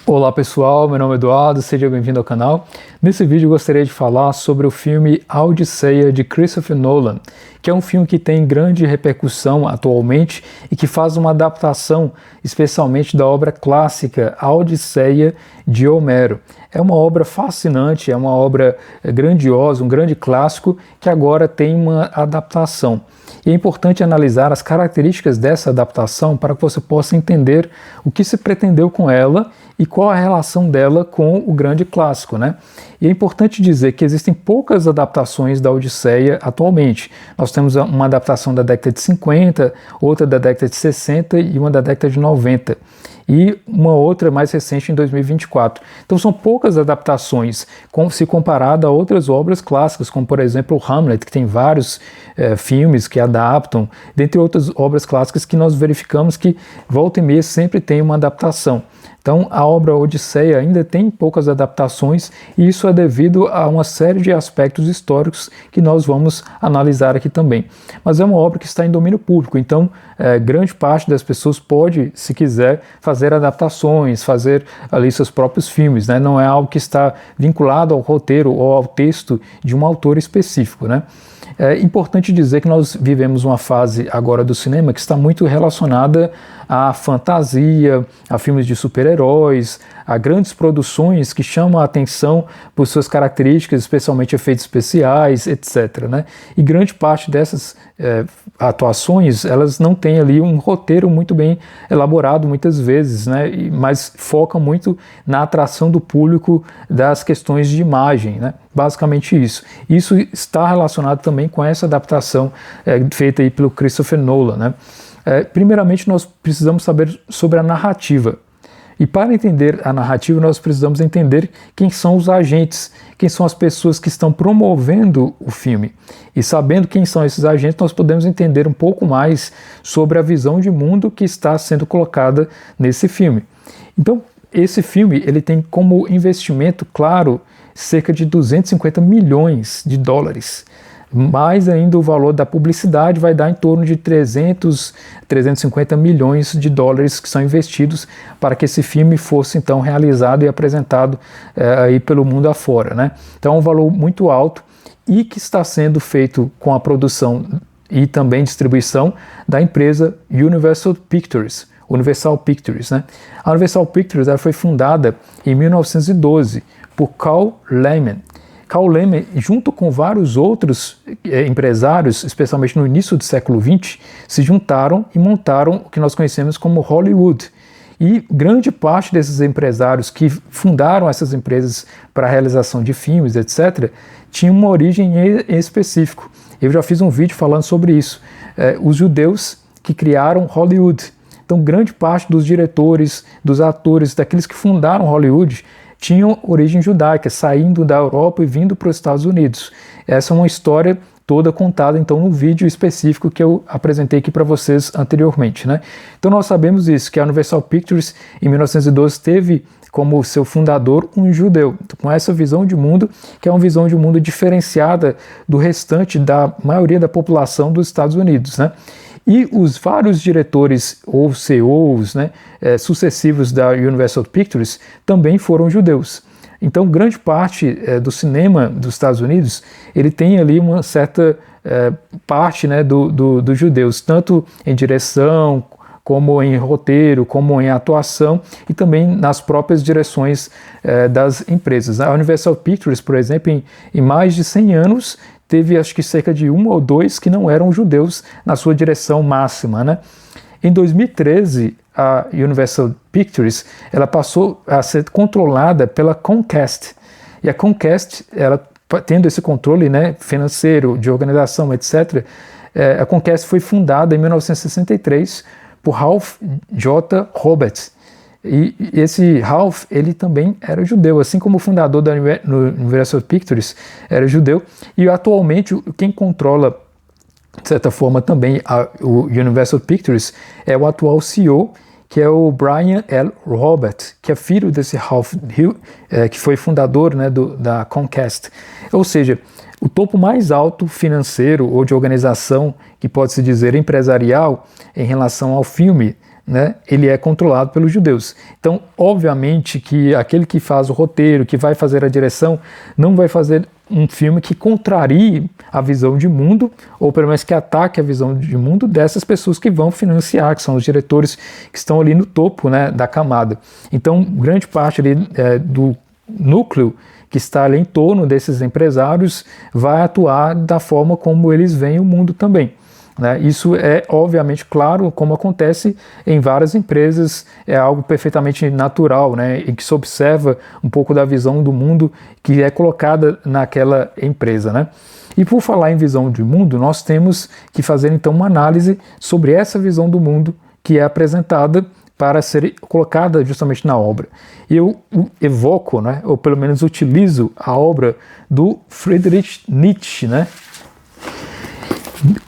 Olá pessoal, meu nome é Eduardo, seja bem-vindo ao canal. Nesse vídeo eu gostaria de falar sobre o filme A Odisseia de Christopher Nolan, que é um filme que tem grande repercussão atualmente e que faz uma adaptação especialmente da obra clássica A Odisseia de Homero. É uma obra fascinante, é uma obra grandiosa, um grande clássico que agora tem uma adaptação. E é importante analisar as características dessa adaptação para que você possa entender o que se pretendeu com ela e qual a relação dela com o grande clássico, né? E é importante dizer que existem poucas adaptações da Odisseia atualmente. Nós temos uma adaptação da década de 50, outra da década de 60 e uma da década de 90. E uma outra mais recente em 2024. Então são poucas adaptações se comparado a outras obras clássicas, como por exemplo o Hamlet, que tem vários filmes que adaptam, dentre outras obras clássicas que nós verificamos que volta e meia sempre tem uma adaptação. Então a obra Odisseia ainda tem poucas adaptações e isso é devido a uma série de aspectos históricos que nós vamos analisar aqui também. Mas é uma obra que está em domínio público, então grande parte das pessoas pode, se quiser, fazer adaptações, fazer ali seus próprios filmes, né? Não é algo que está vinculado ao roteiro ou ao texto de um autor específico, né? É importante dizer que nós vivemos uma fase agora do cinema que está muito relacionada à fantasia, a filmes de super-heróis, a grandes produções que chamam a atenção por suas características, especialmente efeitos especiais, etc., né? E grande parte dessas atuações, elas não têm ali um roteiro muito bem elaborado muitas vezes, né? Mas focam muito na atração do público das questões de imagem, né? Basicamente isso. Isso está relacionado também com essa adaptação feita aí pelo Christopher Nolan, né? Primeiramente, nós precisamos saber sobre a narrativa. E para entender a narrativa, nós precisamos entender quem são os agentes, quem são as pessoas que estão promovendo o filme. E sabendo quem são esses agentes, nós podemos entender um pouco mais sobre a visão de mundo que está sendo colocada nesse filme. Então, esse filme ele tem como investimento, claro, cerca de 250 milhões de dólares. Mais ainda o valor da publicidade vai dar em torno de 350 milhões de dólares que são investidos para que esse filme fosse então realizado e apresentado aí pelo mundo afora, né? Então é um valor muito alto e que está sendo feito com a produção e também distribuição da empresa Universal Pictures, né? A Universal Pictures ela foi fundada em 1912 por Carl Laemmle. Carl Laemmle, junto com vários outros empresários, especialmente no início do século XX, se juntaram e montaram o que nós conhecemos como Hollywood. E grande parte desses empresários que fundaram essas empresas para a realização de filmes, etc., tinham uma origem em específico. Eu já fiz um vídeo falando sobre isso. Os judeus que criaram Hollywood. Então, grande parte dos diretores, dos atores, daqueles que fundaram Hollywood, tinham origem judaica, saindo da Europa e vindo para os Estados Unidos. Essa é uma história toda contada, então, no vídeo específico que eu apresentei aqui para vocês anteriormente, né? Então, nós sabemos isso, que a Universal Pictures, em 1912, teve como seu fundador um judeu, com essa visão de mundo, que é uma visão de mundo diferenciada do restante da maioria da população dos Estados Unidos, né? E os vários diretores ou CEOs, né, sucessivos da Universal Pictures também foram judeus. Então, grande parte do cinema dos Estados Unidos, ele tem ali uma certa parte, né, dos judeus, tanto em direção, como em roteiro, como em atuação e também nas próprias direções das empresas. A Universal Pictures, por exemplo, em mais de 100 anos, teve acho que cerca de 1 ou 2 que não eram judeus na sua direção máxima, né? Em 2013, a Universal Pictures ela passou a ser controlada pela Comcast. E a Comcast, ela tendo esse controle, né, financeiro, de organização, etc., a Comcast foi fundada em 1963 por Ralph J. Roberts. E esse Ralph, ele também era judeu, assim como o fundador da Universal Pictures era judeu, e atualmente quem controla, de certa forma, também o Universal Pictures é o atual CEO, que é o Brian L. Roberts, que é filho desse Ralph Hill, que foi fundador, né, da Comcast. Ou seja, o topo mais alto financeiro ou de organização, que pode-se dizer empresarial, em relação ao filme, né, ele é controlado pelos judeus. Então, obviamente que aquele que faz o roteiro, que vai fazer a direção, não vai fazer um filme que contrarie a visão de mundo, ou pelo menos que ataque a visão de mundo dessas pessoas que vão financiar, que são os diretores que estão ali no topo, né, da camada. Então, grande parte ali, do núcleo que está ali em torno desses empresários vai atuar da forma como eles veem o mundo também. Né? Isso é obviamente claro, como acontece em várias empresas, é algo perfeitamente natural, né? E que se observa um pouco da visão do mundo que é colocada naquela empresa. Né? E por falar em visão de mundo, nós temos que fazer então uma análise sobre essa visão do mundo que é apresentada para ser colocada justamente na obra. Eu evoco, né, ou pelo menos utilizo a obra do Friedrich Nietzsche, né?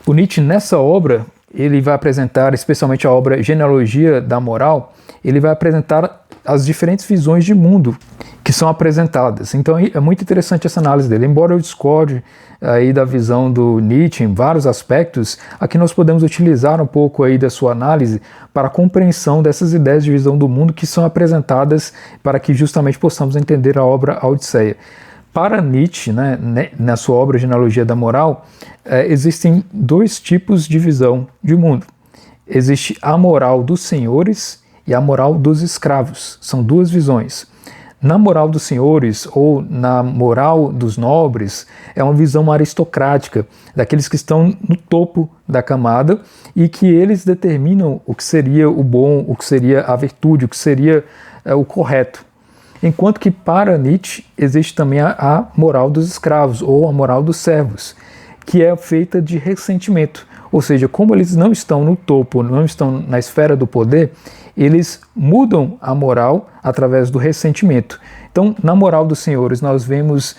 O Nietzsche, nessa obra, ele vai apresentar, especialmente a obra Genealogia da Moral, ele vai apresentar as diferentes visões de mundo que são apresentadas. Então é muito interessante essa análise dele. Embora eu discorde aí da visão do Nietzsche em vários aspectos, aqui nós podemos utilizar um pouco aí da sua análise para a compreensão dessas ideias de visão do mundo que são apresentadas para que justamente possamos entender a obra A Odisseia. Para Nietzsche, né, na sua obra Genealogia da Moral, existem dois tipos de visão de mundo. Existe a moral dos senhores e a moral dos escravos. São duas visões. Na moral dos senhores ou na moral dos nobres é uma visão aristocrática, daqueles que estão no topo da camada e que eles determinam o que seria o bom, o que seria a virtude, o que seria o correto. Enquanto que para Nietzsche existe também a moral dos escravos ou a moral dos servos, que é feita de ressentimento. Ou seja, como eles não estão no topo, não estão na esfera do poder, eles mudam a moral através do ressentimento. Então, na moral dos senhores, nós vemos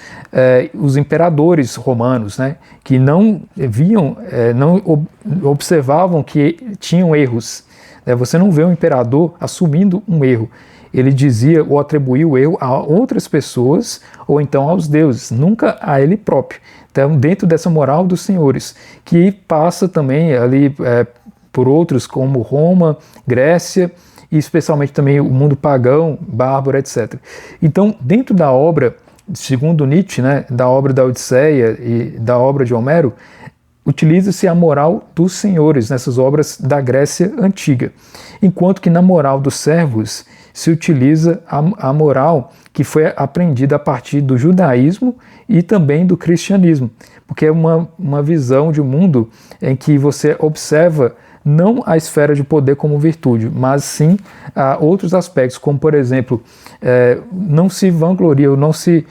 os imperadores romanos, né, que não viam, não observavam que tinham erros. Você não vê um imperador assumindo um erro. Ele dizia ou atribuía o erro a outras pessoas ou então aos deuses, nunca a ele próprio. Então, dentro dessa moral dos senhores, que passa também ali por outros como Roma, Grécia e especialmente também o mundo pagão, bárbaro, etc. Então, dentro da obra, segundo Nietzsche, né, da obra da Odisseia e da obra de Homero, utiliza-se a moral dos senhores nessas obras da Grécia Antiga, enquanto que na moral dos servos se utiliza a moral que foi aprendida a partir do judaísmo e também do cristianismo, porque é uma visão de mundo em que você observa não a esfera de poder como virtude, mas sim outros aspectos, como por exemplo, não se vangloria, ou não se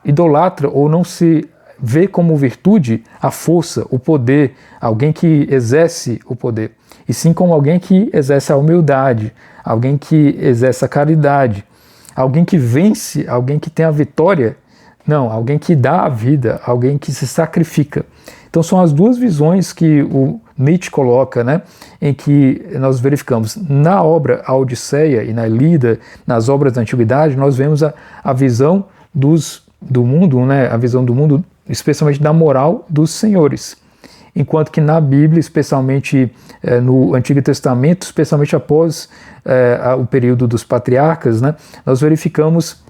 idolatra, ou não se vê como virtude a força, o poder, alguém que exerce o poder, e sim como alguém que exerce a humildade, alguém que exerce a caridade, alguém que vence, alguém que tem a vitória, não, alguém que dá a vida, alguém que se sacrifica. Então são as duas visões que o Nietzsche coloca, né, em que nós verificamos na obra A Odisseia e na Ilíada, nas obras da Antiguidade, nós vemos a visão do mundo, né, a visão do mundo especialmente da moral dos senhores. Enquanto que na Bíblia, especialmente no Antigo Testamento, especialmente após o período dos patriarcas, né, nós verificamos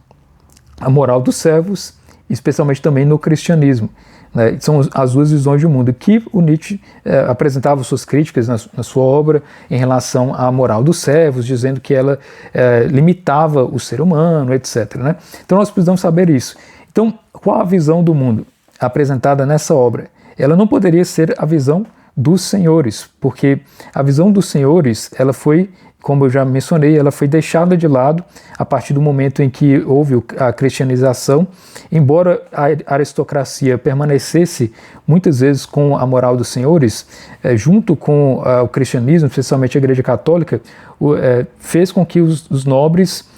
a moral dos servos, especialmente também no cristianismo. Né, são as duas visões de mundo que o Nietzsche apresentava suas críticas na sua obra em relação à moral dos servos, dizendo que ela limitava o ser humano, etc. Né? Então nós precisamos saber isso. Então, qual a visão do mundo apresentada nessa obra? Ela não poderia ser a visão dos senhores, porque a visão dos senhores, ela foi, como eu já mencionei, ela foi deixada de lado a partir do momento em que houve a cristianização. Embora a aristocracia permanecesse muitas vezes com a moral dos senhores, junto com o cristianismo, especialmente a Igreja Católica, fez com que os nobres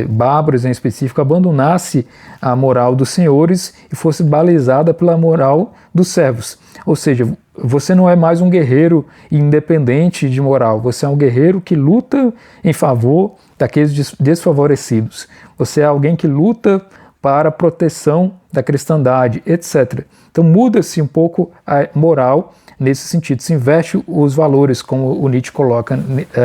bárbaros em específico abandonasse a moral dos senhores e fosse balizada pela moral dos servos. Ou seja, você não é mais um guerreiro independente de moral, você é um guerreiro que luta em favor daqueles desfavorecidos. Você é alguém que luta para a proteção da cristandade, etc. Então muda-se um pouco a moral nesse sentido, se inverte os valores, como o Nietzsche coloca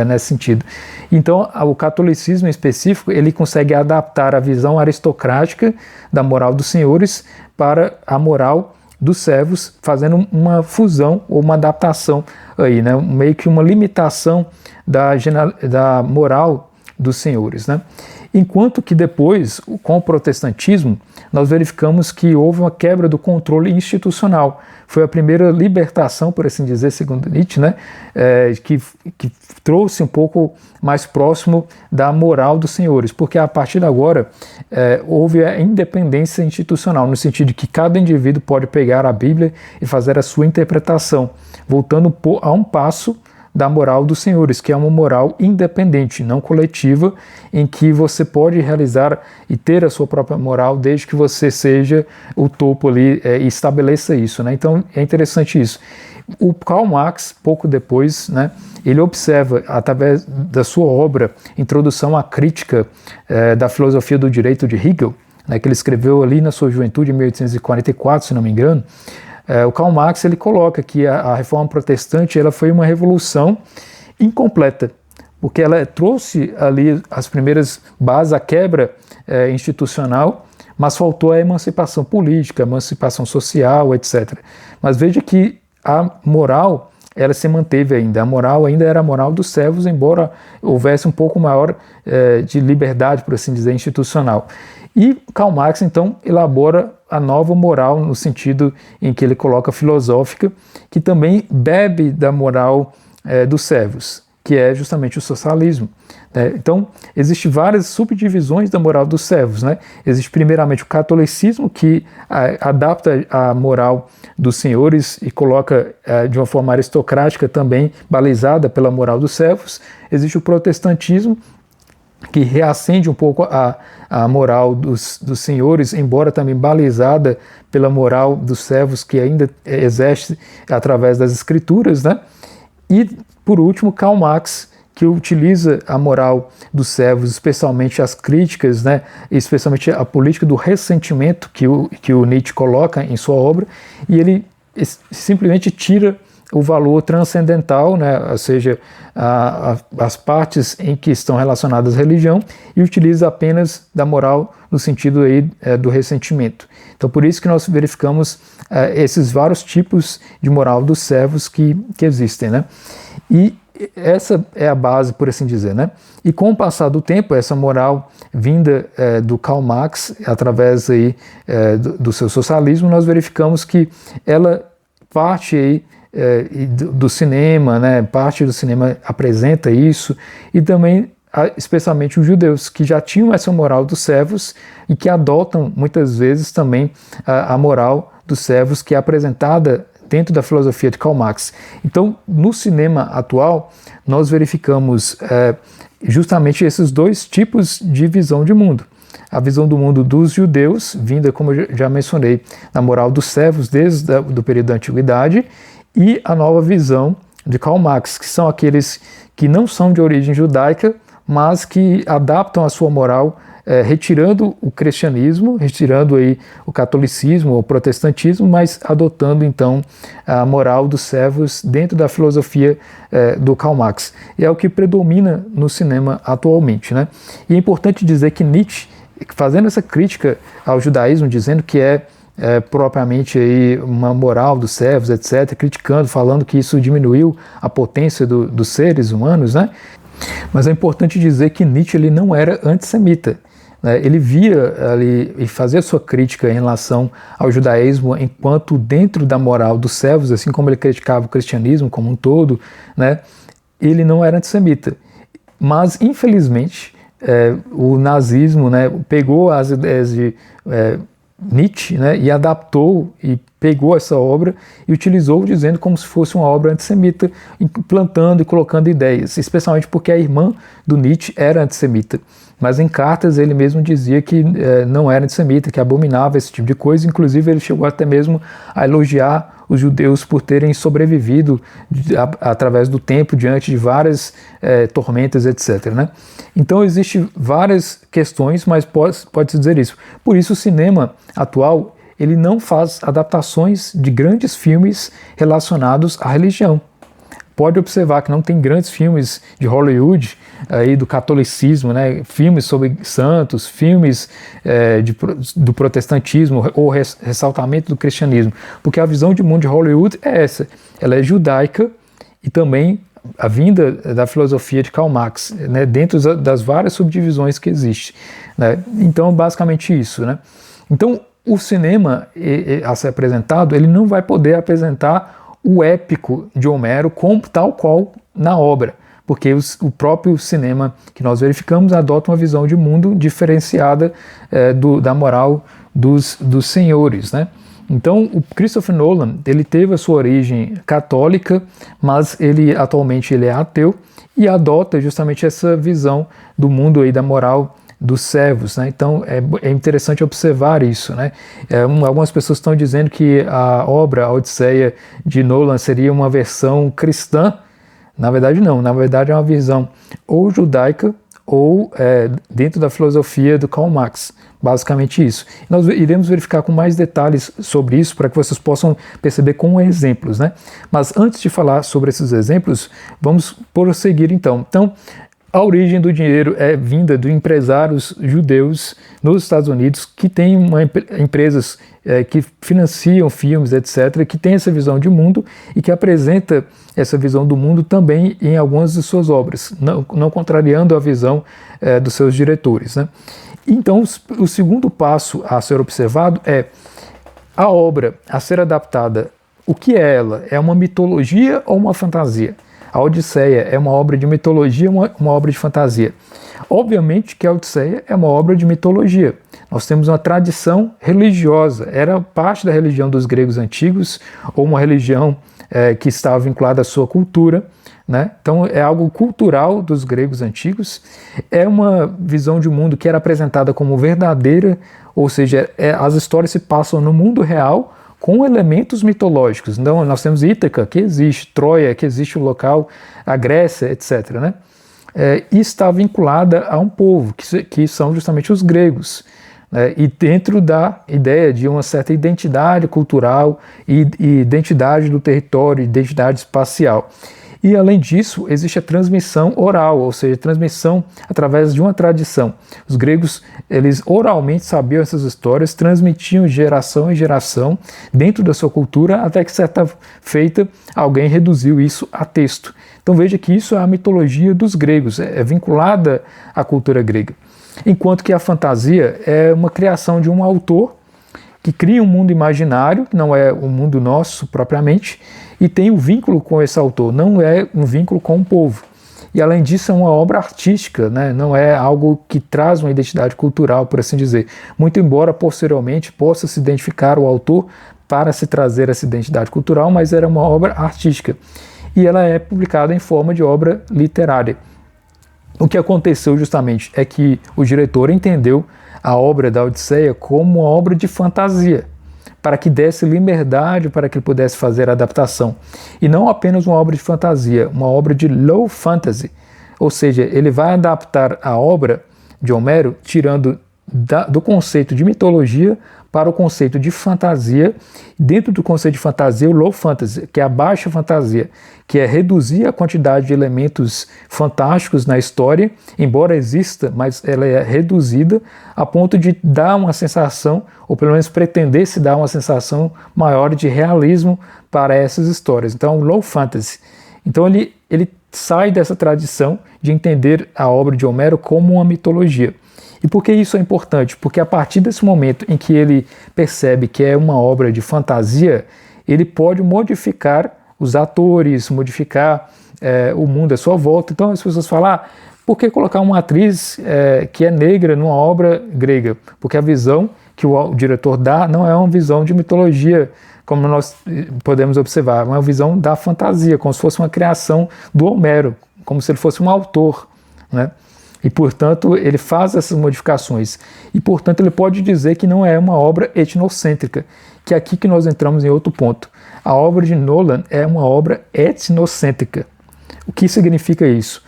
nesse sentido. Então, o catolicismo em específico, ele consegue adaptar a visão aristocrática da moral dos senhores para a moral dos servos, fazendo uma fusão ou uma adaptação aí, né? Meio que uma limitação da moral dos senhores, né? Enquanto que depois, com o protestantismo, nós verificamos que houve uma quebra do controle institucional. Foi a primeira libertação, por assim dizer, segundo Nietzsche, né? Que trouxe um pouco mais próximo da moral dos senhores, porque a partir de agora houve a independência institucional, no sentido de que cada indivíduo pode pegar a Bíblia e fazer a sua interpretação, voltando a um passo da moral dos senhores, que é uma moral independente, não coletiva, em que você pode realizar e ter a sua própria moral desde que você seja o topo ali e estabeleça isso, né? Então é interessante isso. O Karl Marx, pouco depois, né, ele observa, através da sua obra Introdução à Crítica da Filosofia do Direito de Hegel, né, que ele escreveu ali na sua juventude, em 1844, se não me engano, o Karl Marx ele coloca que a reforma protestante ela foi uma revolução incompleta, porque ela trouxe ali as primeiras bases, a quebra institucional, mas faltou a emancipação política, a emancipação social, etc. Mas veja que a moral ela se manteve ainda, a moral ainda era a moral dos servos, embora houvesse um pouco maior de liberdade, por assim dizer, institucional. E Karl Marx, então, elabora a nova moral no sentido em que ele coloca filosófica, que também bebe da moral dos servos, que é justamente o socialismo. Né? Então, existem várias subdivisões da moral dos servos. Né? Existe primeiramente o catolicismo, que adapta a moral dos senhores e coloca de uma forma aristocrática também, balizada pela moral dos servos. Existe o protestantismo, que reacende um pouco a moral dos senhores, embora também balizada pela moral dos servos, que ainda exerce através das escrituras, né? E, por último, Karl Marx, que utiliza a moral dos servos, especialmente as críticas, né? Especialmente a política do ressentimento que o Nietzsche coloca em sua obra, e ele simplesmente tira o valor transcendental, né, ou seja, as partes em que estão relacionadas à religião, e utiliza apenas da moral no sentido aí, do ressentimento. Então, por isso que nós verificamos esses vários tipos de moral dos servos que existem, né? E essa é a base, por assim dizer, né? E com o passar do tempo, essa moral vinda do Karl Marx, através aí, do seu socialismo, nós verificamos que ela parte aí do cinema, né? Parte do cinema apresenta isso, e também especialmente os judeus, que já tinham essa moral dos servos e que adotam muitas vezes também a moral dos servos, que é apresentada dentro da filosofia de Karl Marx. Então, no cinema atual, nós verificamos justamente esses dois tipos de visão de mundo. A visão do mundo dos judeus, vinda, como eu já mencionei, na moral dos servos desde o período da Antiguidade, e a nova visão de Karl Marx, que são aqueles que não são de origem judaica, mas que adaptam a sua moral, retirando o cristianismo, retirando aí o catolicismo, o protestantismo, mas adotando então a moral dos servos dentro da filosofia do Karl Marx. E é o que predomina no cinema atualmente, né? E é importante dizer que Nietzsche, fazendo essa crítica ao judaísmo, dizendo que propriamente aí uma moral dos servos, etc., criticando, falando que isso diminuiu a potência dos seres humanos, né? Mas é importante dizer que Nietzsche ele não era antissemita, né? Ele via ali e fazia sua crítica em relação ao judaísmo enquanto dentro da moral dos servos, assim como ele criticava o cristianismo como um todo, né? Ele não era antissemita. Mas, infelizmente, o nazismo, né, pegou as ideias de Nietzsche, né, e adaptou e pegou essa obra e utilizou dizendo como se fosse uma obra antissemita, implantando e colocando ideias, especialmente porque a irmã do Nietzsche era antissemita. mas em cartas ele mesmo dizia que não era antissemita, que abominava esse tipo de coisa. Inclusive ele chegou até mesmo a elogiar os judeus por terem sobrevivido através do tempo diante de várias tormentas, etc. Né? Então existem várias questões, mas pode-se dizer isso. Por isso o cinema atual ele não faz adaptações de grandes filmes relacionados à religião. Pode observar que não tem grandes filmes de Hollywood, aí do catolicismo, né? Filmes sobre santos, filmes do protestantismo ou ressaltamento do cristianismo, porque a visão de mundo de Hollywood é essa, ela é judaica e também a vinda da filosofia de Karl Marx, né? Dentro das várias subdivisões que existem. Né? Então, basicamente isso. Né? Então, o cinema a ser apresentado, ele não vai poder apresentar o épico de Homero tal qual na obra, porque o próprio cinema que nós verificamos adota uma visão de mundo diferenciada da moral dos senhores, né? Então, o Christopher Nolan, ele teve a sua origem católica, mas atualmente ele é ateu e adota justamente essa visão do mundo aí da moral dos servos, né? Então é interessante observar isso, né? Algumas pessoas estão dizendo que a obra, a Odisseia de Nolan, seria uma versão cristã. Na verdade não, na verdade é uma visão ou judaica ou dentro da filosofia do Karl Marx, basicamente isso. Nós iremos verificar com mais detalhes sobre isso para que vocês possam perceber com exemplos, né? Mas antes de falar sobre esses exemplos, vamos prosseguir então. Então, a origem do dinheiro é vinda de empresários judeus nos Estados Unidos que têm empresas que financiam filmes, etc., que têm essa visão de mundo e que apresenta essa visão do mundo também em algumas de suas obras, não contrariando a visão dos seus diretores. Né? Então, o segundo passo a ser observado é a obra a ser adaptada. O que é ela? É uma mitologia ou uma fantasia? A Odisseia é uma obra de mitologia, uma obra de fantasia. Obviamente que a Odisseia é uma obra de mitologia. Nós temos uma tradição religiosa, era parte da religião dos gregos antigos, ou uma religião que estava vinculada à sua cultura, né? Então é algo cultural dos gregos antigos, é uma visão de mundo que era apresentada como verdadeira, ou seja, as histórias se passam no mundo real, com elementos mitológicos. Então, nós temos Ítaca, que existe, Troia, que existe o local, a Grécia, etc. Né? E está vinculada a um povo, que são justamente os gregos. Né? E dentro da ideia de uma certa identidade cultural e identidade do território, identidade espacial. E, além disso, existe a transmissão oral, ou seja, transmissão através de uma tradição. Os gregos, eles oralmente sabiam essas histórias, transmitiam de geração em geração dentro da sua cultura, até que, certa feita, alguém reduziu isso a texto. Então veja que isso é a mitologia dos gregos, é vinculada à cultura grega. Enquanto que a fantasia é uma criação de um autor que cria um mundo imaginário, que não é o mundo nosso propriamente, e tem um vínculo com esse autor, não é um vínculo com o povo. E além disso é uma obra artística, né? Não é algo que traz uma identidade cultural, por assim dizer. Muito embora posteriormente possa se identificar o autor para se trazer essa identidade cultural, mas era uma obra artística. E ela é publicada em forma de obra literária. O que aconteceu justamente é que o diretor entendeu a obra da Odisseia como uma obra de fantasia, para que desse liberdade para que ele pudesse fazer a adaptação. E não apenas uma obra de fantasia, uma obra de low fantasy. Ou seja, ele vai adaptar a obra de Homero, tirando do conceito de mitologia para o conceito de fantasia. Dentro do conceito de fantasia, o low fantasy, que é a baixa fantasia, que é reduzir a quantidade de elementos fantásticos na história, embora exista, mas ela é reduzida a ponto de dar uma sensação, ou pelo menos pretender se dar uma sensação maior de realismo para essas histórias. Então, low fantasy. Então ele sai dessa tradição de entender a obra de Homero como uma mitologia. E por que isso é importante? Porque a partir desse momento em que ele percebe que é uma obra de fantasia, ele pode modificar os atores, modificar o mundo à sua volta. Então as pessoas falam, por que colocar uma atriz que é negra numa obra grega? Porque a visão que o diretor dá não é uma visão de mitologia, como nós podemos observar, é uma visão da fantasia, como se fosse uma criação do Homero, como se ele fosse um autor, né? E, portanto, ele faz essas modificações. E, portanto, ele pode dizer que não é uma obra etnocêntrica, que é aqui que nós entramos em outro ponto. A obra de Nolan é uma obra etnocêntrica. O que significa isso?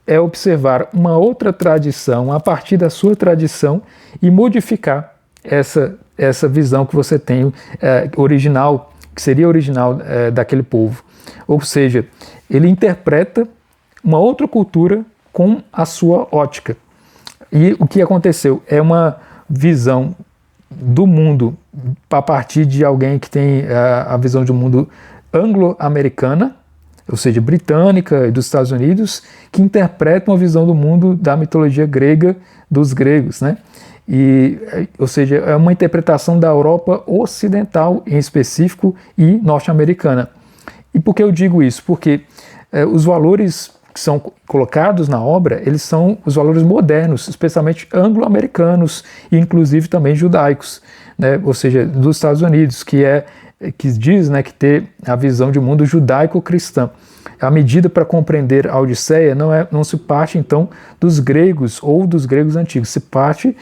É observar uma outra tradição a partir da sua tradição e modificar essa visão que você tem original, que seria original daquele povo. Ou seja, ele interpreta uma outra cultura com a sua ótica. E o que aconteceu? É uma visão do mundo a partir de alguém que tem a visão de um mundo anglo-americana, ou seja, britânica e dos Estados Unidos, que interpreta uma visão do mundo da mitologia grega dos gregos, né? Ou seja, é uma interpretação da Europa ocidental em específico e norte-americana. E por que eu digo isso? Porque os valores que são colocados na obra, eles são os valores modernos, especialmente anglo-americanos e inclusive também judaicos, né? Ou seja, dos Estados Unidos, que diz, né, que ter a visão de mundo judaico-cristã. A medida para compreender a Odisseia não se parte, então, dos gregos ou dos gregos antigos, se parte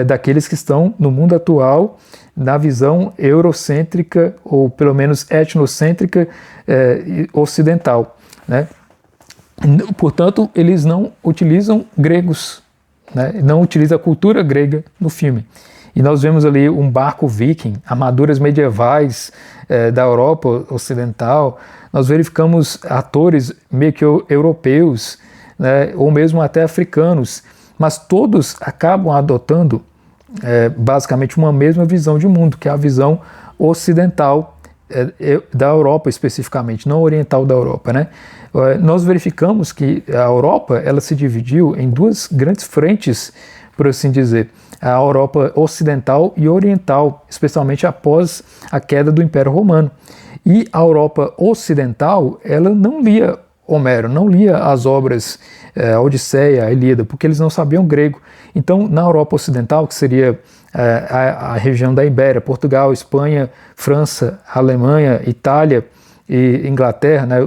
daqueles que estão no mundo atual, na visão eurocêntrica, ou pelo menos etnocêntrica ocidental, né? Portanto, eles não utilizam gregos, né? Não utilizam a cultura grega no filme. E nós vemos ali um barco viking, armaduras medievais da Europa Ocidental. Nós verificamos atores meio que europeus, né, ou mesmo até africanos, mas todos acabam adotando basicamente uma mesma visão de mundo, que é a visão ocidental da Europa especificamente, não oriental da Europa, né? Nós verificamos que a Europa ela se dividiu em duas grandes frentes, por assim dizer, a Europa ocidental e oriental, especialmente após a queda do Império Romano. E a Europa ocidental, ela não lia Homero, não lia as obras a Odisseia, a Ilíada, porque eles não sabiam grego. Então, na Europa ocidental, que seria a região da Ibéria, Portugal, Espanha, França, Alemanha, Itália e Inglaterra, né,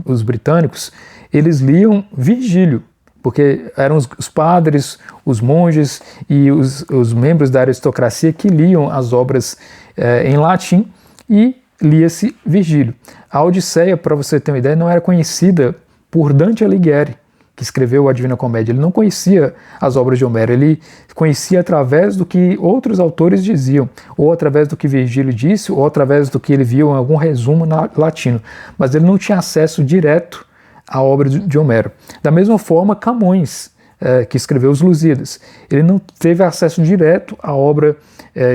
os britânicos, eles liam Virgílio, porque eram os padres, os monges e os membros da aristocracia que liam as obras em latim e lia-se Virgílio. A Odisseia, para você ter uma ideia, não era conhecida por Dante Alighieri, que escreveu a Divina Comédia. Ele não conhecia as obras de Homero, ele conhecia através do que outros autores diziam, ou através do que Virgílio disse, ou através do que ele viu em algum resumo latino, mas ele não tinha acesso direto à obra de Homero. Da mesma forma, Camões, que escreveu os Lusíadas, ele não teve acesso direto à obra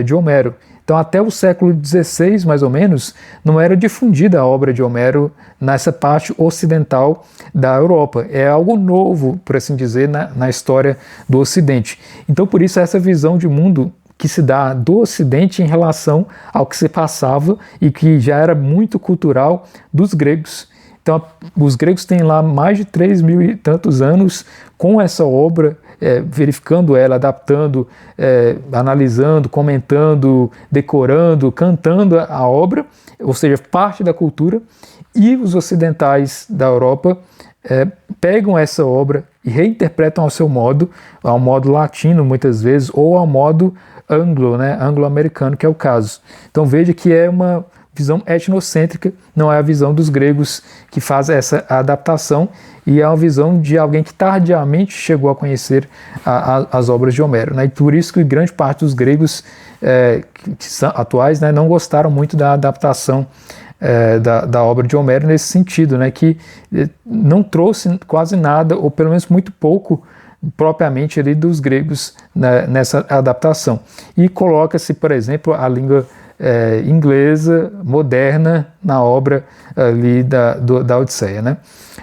de Homero. Então, até o século XVI, mais ou menos, não era difundida a obra de Homero nessa parte ocidental da Europa. É algo novo, por assim dizer, na história do Ocidente. Então, por isso, essa visão de mundo que se dá do Ocidente em relação ao que se passava e que já era muito cultural dos gregos. Então, os gregos têm lá mais de 3.000 e tantos anos com essa obra, verificando ela, adaptando, analisando, comentando, decorando, cantando a obra, ou seja, parte da cultura, e os ocidentais da Europa pegam essa obra e reinterpretam ao seu modo, ao modo latino muitas vezes, ou ao modo anglo, né, anglo-americano, que é o caso. Então veja que é uma visão etnocêntrica, não é a visão dos gregos que faz essa adaptação, e é uma visão de alguém que tardiamente chegou a conhecer as obras de Homero, né? E por isso que grande parte dos gregos que são atuais, né, não gostaram muito da adaptação da obra de Homero nesse sentido, né, que não trouxe quase nada, ou pelo menos muito pouco, propriamente ali dos gregos, né, nessa adaptação. E coloca-se, por exemplo, a língua inglesa moderna na obra ali da Odisseia, né?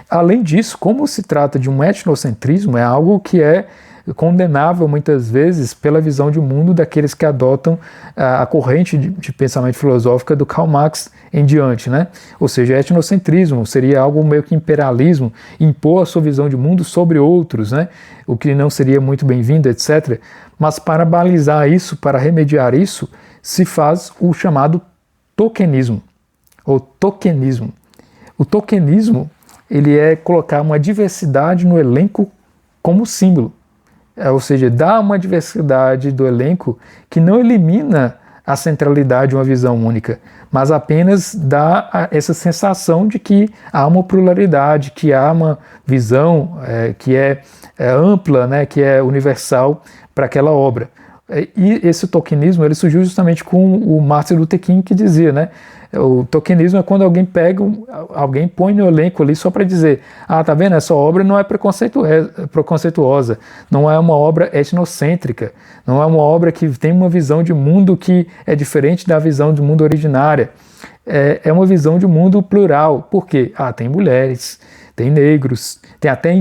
Além disso, como se trata de um etnocentrismo, é algo que é condenável muitas vezes pela visão de mundo daqueles que adotam a corrente de pensamento filosófica do Karl Marx em diante, né? Ou seja, etnocentrismo seria algo meio que imperialismo, impor a sua visão de mundo sobre outros, né? O que não seria muito bem-vindo, etc. Mas para balizar isso, para remediar isso, se faz o chamado tokenismo, ou tokenismo. O tokenismo, ele é colocar uma diversidade no elenco como símbolo. ou seja, dá uma diversidade do elenco que não elimina a centralidade de uma visão única, mas apenas dá essa sensação de que há uma pluralidade, que há uma visão que é ampla, né, que é universal para aquela obra. E esse Tolkienismo ele surgiu justamente com o Martin Luther King, que dizia, né, o Tolkienismo é quando alguém pega, alguém põe no elenco ali só para dizer, tá vendo, essa obra não é preconceituosa, não é uma obra etnocêntrica, não é uma obra que tem uma visão de mundo que é diferente da visão de mundo originária, é uma visão de mundo plural. Por quê? Tem mulheres, tem negros, tem até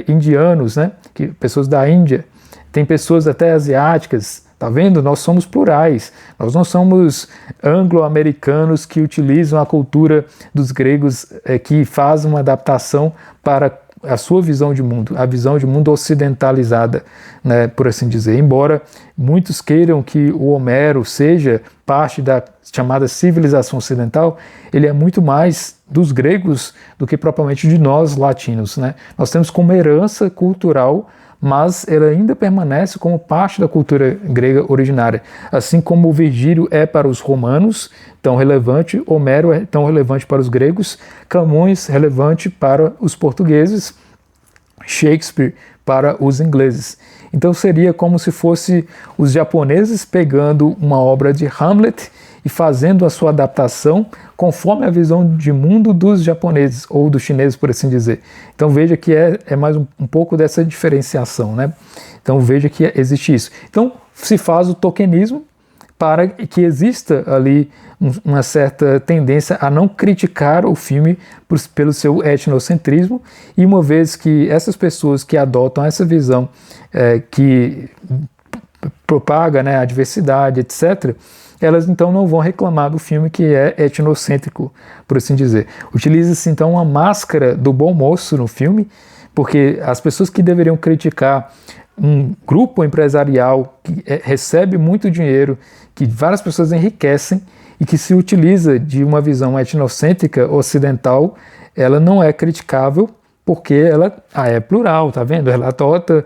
indianos, né, pessoas da Índia, tem pessoas até asiáticas. Tá vendo? Nós somos plurais, nós não somos anglo-americanos que utilizam a cultura dos gregos, que fazem uma adaptação para a sua visão de mundo, a visão de mundo ocidentalizada, né, por assim dizer. Embora muitos queiram que o Homero seja parte da chamada civilização ocidental, ele é muito mais dos gregos do que propriamente de nós latinos, né? Nós temos como herança cultural, mas ele ainda permanece como parte da cultura grega originária. Assim como o Virgílio é para os romanos tão relevante, Homero é tão relevante para os gregos, Camões relevante para os portugueses, Shakespeare para os ingleses. Então seria como se fosse os japoneses pegando uma obra de Hamlet e fazendo a sua adaptação conforme a visão de mundo dos japoneses, ou dos chineses, por assim dizer. Então veja que é mais um pouco dessa diferenciação, né? Então veja que existe isso. Então se faz o Tolkienismo para que exista ali uma certa tendência a não criticar o filme pelo seu etnocentrismo, e uma vez que essas pessoas que adotam essa visão que propaga, né, a diversidade, etc., elas então não vão reclamar do filme que é etnocêntrico, por assim dizer. Utiliza-se então uma máscara do bom moço no filme, porque as pessoas que deveriam criticar um grupo empresarial que recebe muito dinheiro, que várias pessoas enriquecem e que se utiliza de uma visão etnocêntrica ocidental, ela não é criticável, porque ela é plural, tá vendo? Ela adota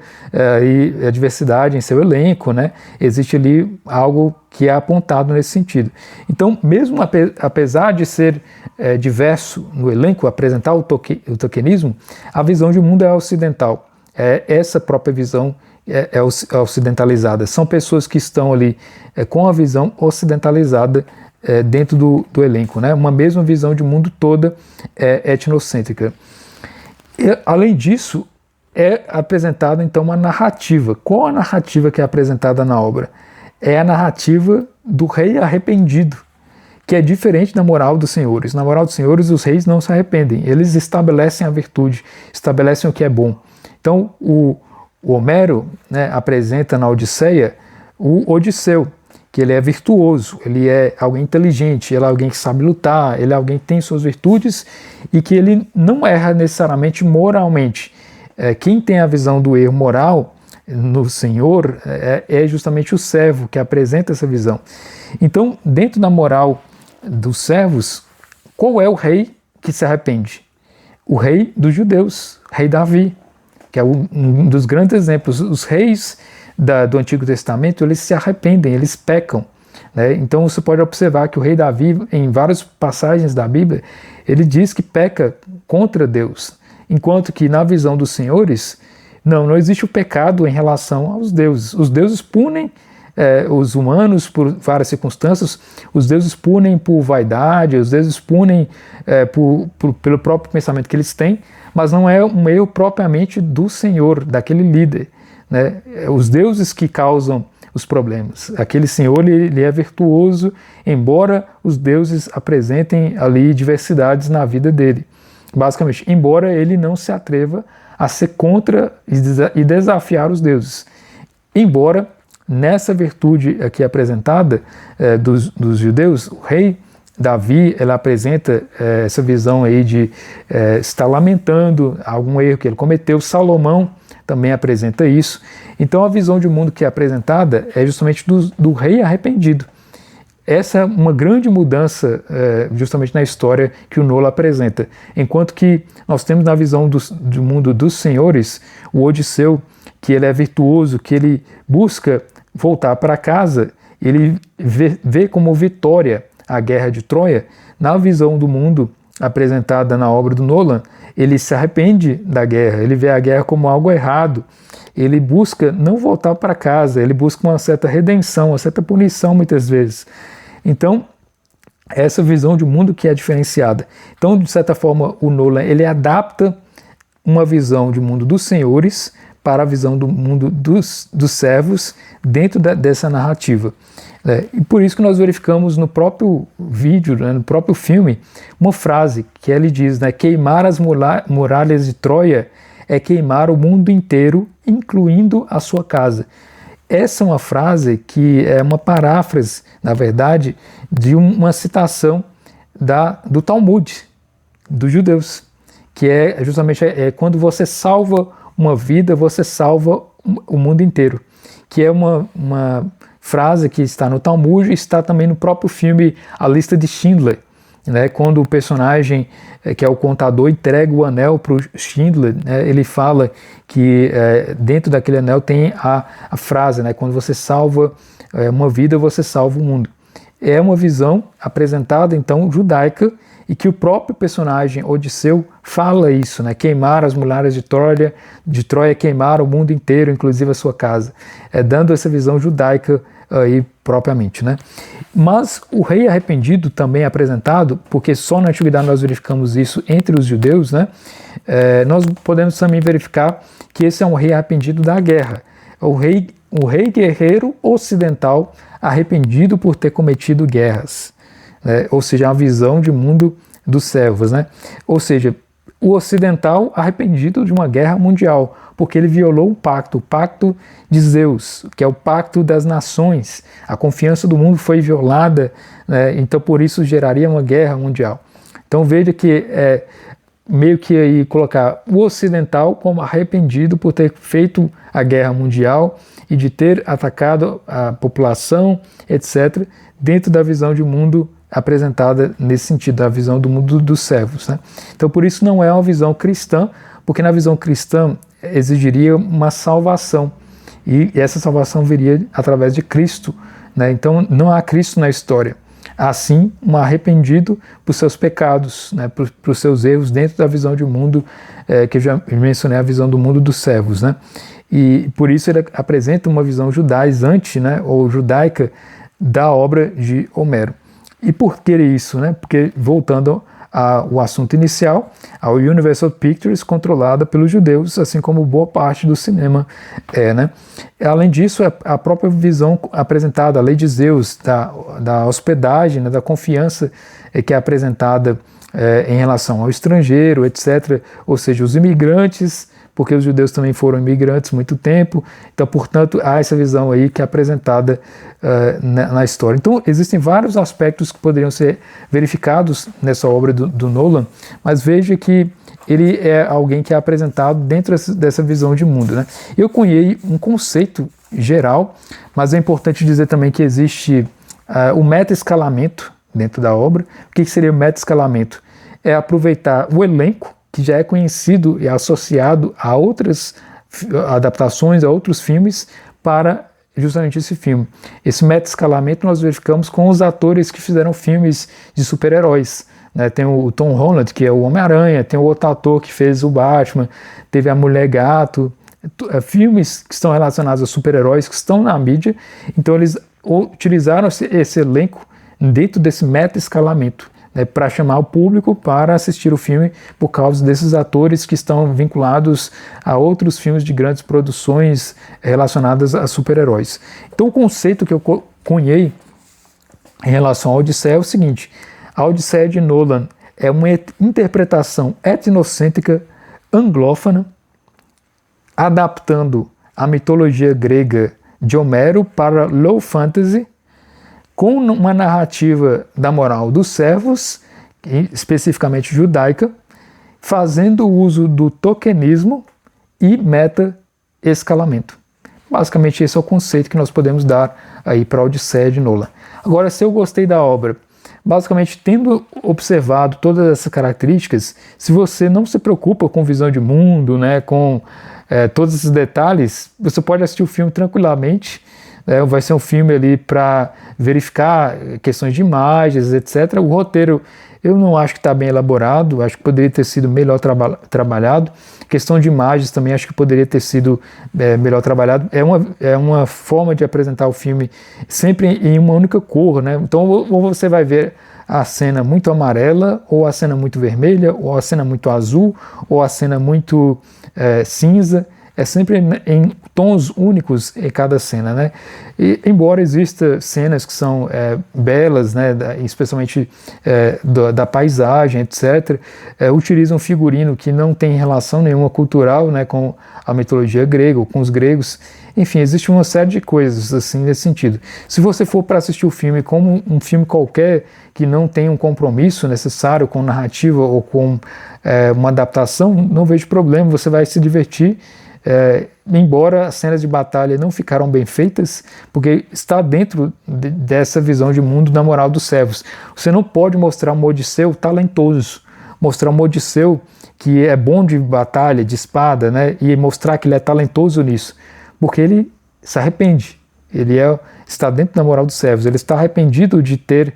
a diversidade em seu elenco, né? Existe ali algo que é apontado nesse sentido. Então, mesmo apesar de ser diverso no elenco, apresentar o Tolkienismo, a visão de mundo é ocidental. Essa própria visão é ocidentalizada. São pessoas que estão ali com a visão ocidentalizada dentro do elenco, né? Uma mesma visão de mundo toda etnocêntrica. Além disso, é apresentada então uma narrativa. Qual a narrativa que é apresentada na obra? É a narrativa do rei arrependido, que é diferente da moral dos senhores. Na moral dos senhores, os reis não se arrependem, eles estabelecem a virtude, estabelecem o que é bom. Então, o Homero, né, apresenta na Odisseia o Odisseu, que ele é virtuoso, ele é alguém inteligente, ele é alguém que sabe lutar, ele é alguém que tem suas virtudes e que ele não erra necessariamente moralmente. Quem tem a visão do erro moral no Senhor é justamente o servo que apresenta essa visão. Então, dentro da moral dos servos, qual é o rei que se arrepende? O rei dos judeus, rei Davi, que é um dos grandes exemplos. Os reis do Antigo Testamento, eles se arrependem, eles pecam, né? Então você pode observar que o rei Davi, em várias passagens da Bíblia, ele diz que peca contra Deus, enquanto que na visão dos senhores, não existe o pecado em relação aos deuses. Os deuses punem os humanos por várias circunstâncias, os deuses punem por vaidade, os deuses punem pelo próprio pensamento que eles têm, mas não é um erro propriamente do Senhor, daquele líder, né? Os deuses que causam os problemas. Aquele senhor ele é virtuoso, embora os deuses apresentem ali diversidades na vida dele. Basicamente, embora ele não se atreva a ser contra e desafiar os deuses. Embora nessa virtude aqui apresentada dos judeus, o rei Davi, ela apresenta essa visão aí de estar lamentando algum erro que ele cometeu. Salomão também apresenta isso. Então a visão de mundo que é apresentada é justamente do rei arrependido. Essa é uma grande mudança justamente na história que o Nolan apresenta. Enquanto que nós temos na visão do mundo dos senhores, o Odisseu, que ele é virtuoso, que ele busca voltar para casa, ele vê como vitória a guerra de Troia. Na visão do mundo apresentada na obra do Nolan, ele se arrepende da guerra, ele vê a guerra como algo errado, ele busca não voltar para casa, ele busca uma certa redenção, uma certa punição muitas vezes. Então, essa visão de mundo que é diferenciada. Então, de certa forma, o Nolan ele adapta uma visão de mundo dos senhores para a visão do mundo dos servos dentro dessa narrativa. E por isso que nós verificamos no próprio vídeo, no próprio filme, uma frase que ele diz, queimar as muralhas de Troia é queimar o mundo inteiro, incluindo a sua casa. Essa é uma frase que é uma paráfrase, na verdade, de uma citação do Talmud, dos judeus, que é justamente quando você salva uma vida, você salva o mundo inteiro, que é uma frase que está no Talmud e está também no próprio filme A Lista de Schindler, quando o personagem, que é o contador, entrega o anel para o Schindler, ele fala que dentro daquele anel tem a frase, quando você salva uma vida, você salva o mundo. É uma visão apresentada, então, judaica, e que o próprio personagem Odisseu fala isso, queimar as muralhas de Troia, queimar o mundo inteiro, inclusive a sua casa, dando essa visão judaica aí propriamente, Mas o rei arrependido também é apresentado, porque só na antiguidade nós verificamos isso entre os judeus, nós podemos também verificar que esse é um rei arrependido da guerra, o rei guerreiro ocidental arrependido por ter cometido guerras, ou seja, a visão de mundo dos servos, ou seja, o ocidental arrependido de uma guerra mundial, porque ele violou o pacto de Zeus, que é o pacto das nações. A confiança do mundo foi violada, então por isso geraria uma guerra mundial. Então veja que meio que aí colocar o ocidental como arrependido por ter feito a guerra mundial e de ter atacado a população, etc., dentro da visão de mundo apresentada nesse sentido, a visão do mundo dos servos. Então por isso não é uma visão cristã, porque na visão cristã exigiria uma salvação, e essa salvação viria através de Cristo, então não há Cristo na história, há sim um arrependido por seus pecados, por seus erros dentro da visão de mundo, que eu já mencionei, a visão do mundo dos servos, e por isso ele apresenta uma visão judaizante, ou judaica, da obra de Homero. E por que isso? Porque, voltando ao assunto inicial, a Universal Pictures controlada pelos judeus, assim como boa parte do cinema Além disso, a própria visão apresentada, a lei de Zeus, da hospedagem, da confiança que é apresentada em relação ao estrangeiro, etc. Ou seja, os imigrantes, porque os judeus também foram imigrantes muito tempo, então, portanto, há essa visão aí que é apresentada na história. Então, existem vários aspectos que poderiam ser verificados nessa obra do Nolan, mas veja que ele é alguém que é apresentado dentro dessa visão de mundo. Eu cunhei um conceito geral, mas é importante dizer também que existe o meta-escalamento dentro da obra. O que seria o meta-escalamento? É aproveitar o elenco, que já é conhecido e associado a outras adaptações, a outros filmes, para justamente esse filme. Esse meta-escalamento nós verificamos com os atores que fizeram filmes de super-heróis. Tem o Tom Holland, que é o Homem-Aranha, tem o outro ator que fez o Batman, teve a Mulher Gato, filmes que estão relacionados a super-heróis que estão na mídia, então eles utilizaram esse elenco dentro desse meta-escalamento, para chamar o público para assistir o filme por causa desses atores que estão vinculados a outros filmes de grandes produções relacionadas a super-heróis. Então o conceito que eu cunhei em relação à Odisseia é o seguinte: a Odisseia de Nolan é uma interpretação etnocêntrica anglófona, adaptando a mitologia grega de Homero para low fantasy, com uma narrativa da moral dos servos, especificamente judaica, fazendo uso do tokenismo e meta-escalamento. Basicamente esse é o conceito que nós podemos dar aí para a Odisseia de Nolan. Agora, se eu gostei da obra, basicamente, tendo observado todas essas características, se você não se preocupa com visão de mundo, né, com todos esses detalhes, você pode assistir o filme tranquilamente. Vai ser um filme ali para verificar questões de imagens, etc. O roteiro eu não acho que está bem elaborado, acho que poderia ter sido melhor trabalhado. Questão de imagens também acho que poderia ter sido melhor trabalhado. É uma forma de apresentar o filme sempre em uma única cor, né? Então ou você vai ver a cena muito amarela, ou a cena muito vermelha, ou a cena muito azul, ou a cena muito cinza. É sempre em tons únicos em cada cena, né? E, embora exista cenas que são belas, né, especialmente da paisagem, etc., utilizam figurino que não tem relação nenhuma cultural, né, com a mitologia grega ou com os gregos. Enfim, existe uma série de coisas assim nesse sentido. Se você for para assistir o filme como um filme qualquer, que não tem um compromisso necessário com narrativa ou com uma adaptação, não vejo problema, você vai se divertir. Embora as cenas de batalha não ficaram bem feitas, porque está dentro dessa visão de mundo da moral dos servos. Você não pode mostrar um Odisseu talentoso, mostrar um Odisseu que é bom de batalha, de espada, né, e mostrar que ele é talentoso nisso, porque ele se arrepende. Ele está dentro da moral dos servos, ele está arrependido de ter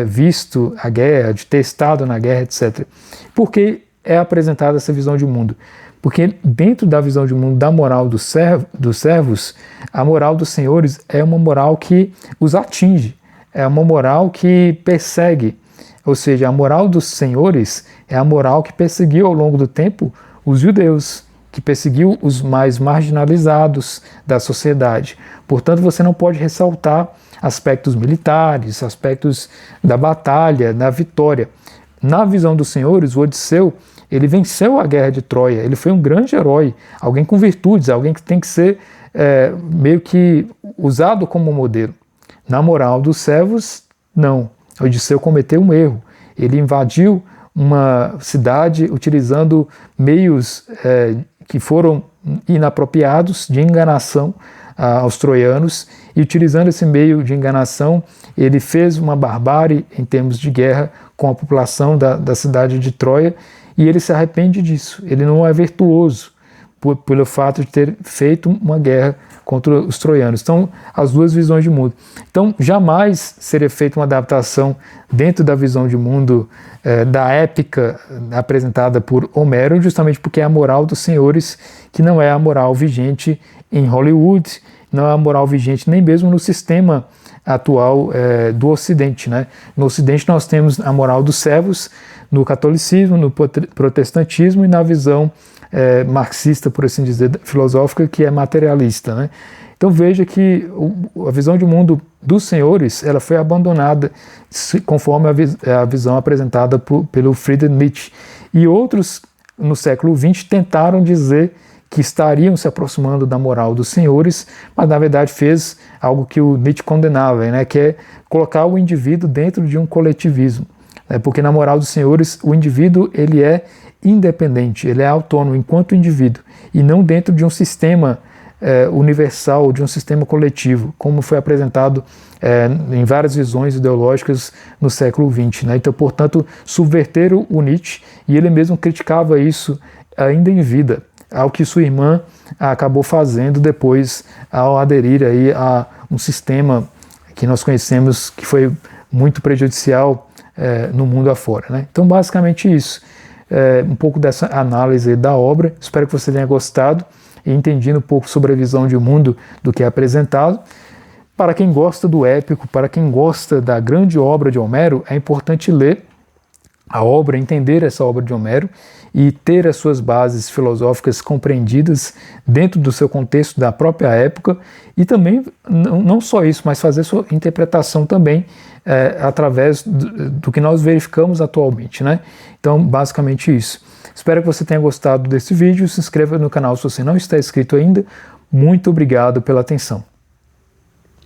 visto a guerra, de ter estado na guerra, etc. Porque é apresentada essa visão de mundo. Porque dentro da visão de mundo da moral dos servos, a moral dos senhores é uma moral que os atinge, é uma moral que persegue. Ou seja, a moral dos senhores é a moral que perseguiu ao longo do tempo os judeus, que perseguiu os mais marginalizados da sociedade. Portanto, você não pode ressaltar aspectos militares, aspectos da batalha, da vitória. Na visão dos senhores, o Odisseu, ele venceu a guerra de Troia, ele foi um grande herói, alguém com virtudes, alguém que tem que ser meio que usado como modelo. Na moral dos servos, não. Odisseu cometeu um erro, ele invadiu uma cidade utilizando meios que foram inapropriados de enganação aos troianos, e utilizando esse meio de enganação, ele fez uma barbárie em termos de guerra com a população da cidade de Troia, e ele se arrepende disso. Ele não é virtuoso pelo fato de ter feito uma guerra contra os troianos. Então, as duas visões de mundo. Então, jamais seria feita uma adaptação dentro da visão de mundo da épica apresentada por Homero, justamente porque é a moral dos senhores, que não é a moral vigente em Hollywood, não é a moral vigente nem mesmo no sistema atual do Ocidente, né? No Ocidente nós temos a moral dos servos, no catolicismo, no protestantismo e na visão marxista, por assim dizer, filosófica, que é materialista, né? Então veja que a visão de mundo dos senhores ela foi abandonada conforme a visão apresentada pelo Friedrich Nietzsche. E outros no século XX tentaram dizer que estariam se aproximando da moral dos senhores, mas na verdade fez algo que o Nietzsche condenava, né, que é colocar o indivíduo dentro de um coletivismo. Porque na moral dos senhores o indivíduo ele é independente, ele é autônomo enquanto indivíduo, e não dentro de um sistema universal, de um sistema coletivo, como foi apresentado em várias visões ideológicas no século XX. Né? Então, portanto, subverteram o Nietzsche, e ele mesmo criticava isso ainda em vida, ao que sua irmã acabou fazendo depois ao aderir aí a um sistema que nós conhecemos que foi muito prejudicial no mundo afora. Né? Então, basicamente isso. Um pouco dessa análise da obra. Espero que você tenha gostado e entendido um pouco sobre a visão de mundo do que é apresentado. Para quem gosta do épico, para quem gosta da grande obra de Homero, é importante ler a obra, entender essa obra de Homero e ter as suas bases filosóficas compreendidas dentro do seu contexto da própria época, e também, não só isso, mas fazer sua interpretação também através do que nós verificamos atualmente, né? Então, basicamente isso. Espero que você tenha gostado desse vídeo, se inscreva no canal se você não está inscrito ainda. Muito obrigado pela atenção.